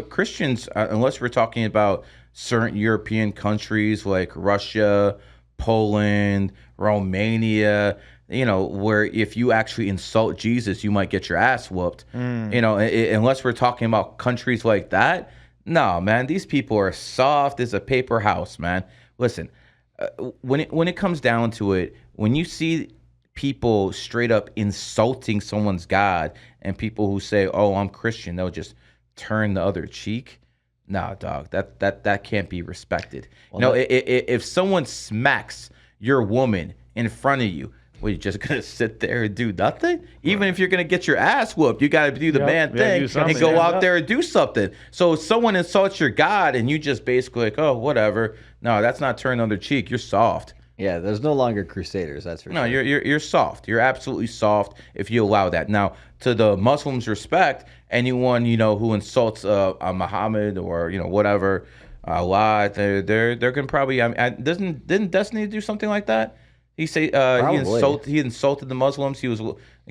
Christians, unless we're talking about certain European countries like Russia, Poland, Romania, where if you actually insult Jesus, you might get your ass whooped. Unless we're talking about countries like that, no, man, these people are soft as a paper house, man. Listen, when it comes down to it, when you see people straight up insulting someone's God and people who say, "Oh, I'm Christian," they'll just turn the other cheek. Nah, dog, that can't be respected. Well, if someone smacks your woman in front of you, well, you're just gonna sit there and do nothing? Even if you're gonna get your ass whooped, you gotta do the man thing and go out there and do something. So if someone insults your God and you just basically like, oh, whatever. No, that's not turning the other cheek. You're soft. Yeah, there's no longer crusaders, that's for sure. No, you're soft. You're absolutely soft if you allow that. Now, to the Muslims' respect, anyone who insults Muhammad or whatever, Allah, they're gonna probably. Didn't Destiny do something like that? He he insulted the Muslims. He was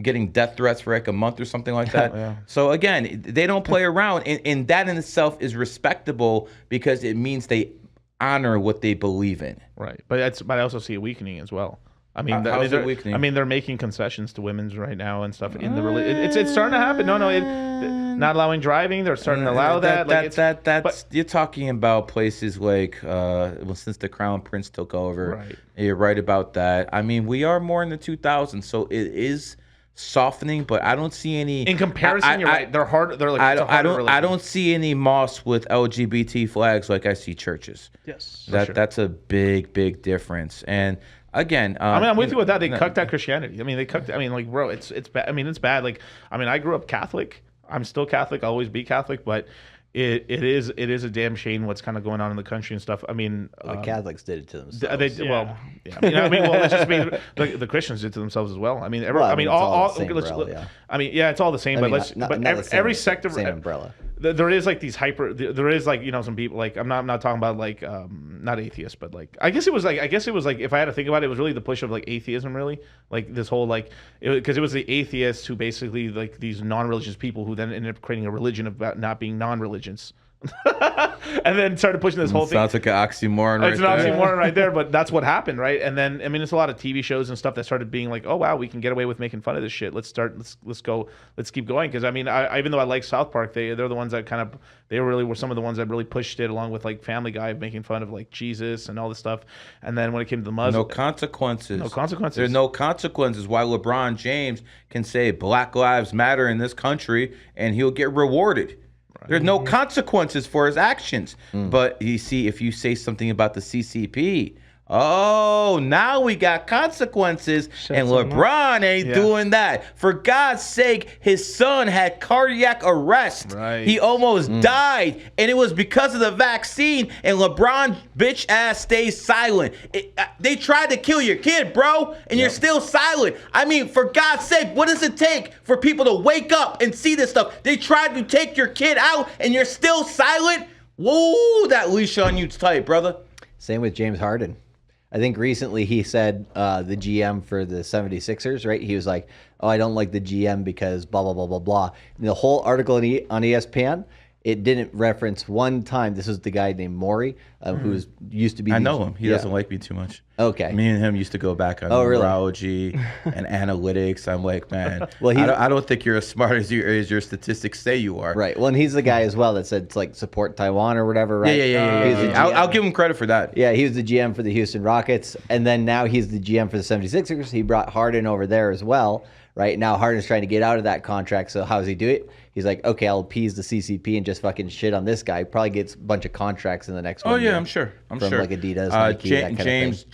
getting death threats for like a month or something like that. Yeah. So again, they don't play around, and that in itself is respectable because it means they honor what they believe in. Right, but I also see a weakening as well. I mean, they're making concessions to women's right now and stuff in the religion. It's starting to happen. Not allowing driving. They're starting to allow that. You're talking about places like since the Crown Prince took over. Right. You're right about that. I mean, we are more in the 2000s, so it is softening, but I don't see any. In comparison, you're right. They're hard. They're like I don't see any mosques with LGBT flags like I see churches. Yes, that's a big difference. And again, I'm with you with that. They cucked out Christianity. I mean, bro, it's bad. I mean, it's bad. Like, I grew up Catholic. I'm still Catholic. I'll always be Catholic, but it is a damn shame what's kind of going on in the country and stuff. I mean, the Catholics did it to themselves. Let's just be the Christians did it to themselves as well. I mean, it's all the same. Every sector, same umbrella. There is like these there is like some people like I'm not talking about like not atheists, but like I guess it was like if I had to think about it, it was really the push of like atheism, really, like this whole like because it was the atheists who basically like these non-religious people who then ended up creating a religion about not being non-religions. And then started pushing this whole thing. Sounds like an oxymoron. It's an oxymoron right there, but that's what happened, right? And then it's a lot of TV shows and stuff that started being like, oh wow, we can get away with making fun of this shit. Let's keep going. Because I even though I like South Park, they're the ones that were some of the ones that really pushed it, along with like Family Guy, making fun of like Jesus and all this stuff. And then when it came to the Muslims, no consequences. There's no consequences. Why LeBron James can say Black Lives Matter in this country and he'll get rewarded. There's no consequences for his actions. But you see, if you say something about the CCP, now we got consequences, and LeBron ain't doing that. For God's sake, his son had cardiac arrest. Right. He almost died, and it was because of the vaccine, and LeBron bitch ass stays silent. They tried to kill your kid, bro, and you're still silent. I mean, for God's sake, what does it take for people to wake up and see this stuff? They tried to take your kid out, and you're still silent? Whoa, that leash on you's tight, brother. Same with James Harden. I think recently he said the GM for the 76ers, right? He was like, oh, I don't like the GM because blah, blah, blah, blah, blah. And the whole article on ESPN, it didn't reference one time. This was the guy named Maury, who used to be. I know him. He doesn't like me too much. Okay. Me and him used to go back on numerology and analytics. I'm like, man, well, I don't think you're as smart as your statistics say you are. Right. Well, and he's the guy as well that said it's like support Taiwan or whatever, right? Yeah. I'll give him credit for that. Yeah, he was the GM for the Houston Rockets, and then now he's the GM for the 76ers. He brought Harden over there as well. Right now, Harden's trying to get out of that contract. So how does he do it? He's like, okay, I'll appease the CCP and just fucking shit on this guy. Probably gets a bunch of contracts in the next one. Oh yeah, I'm sure. From like Adidas, Nike, that kind of thing.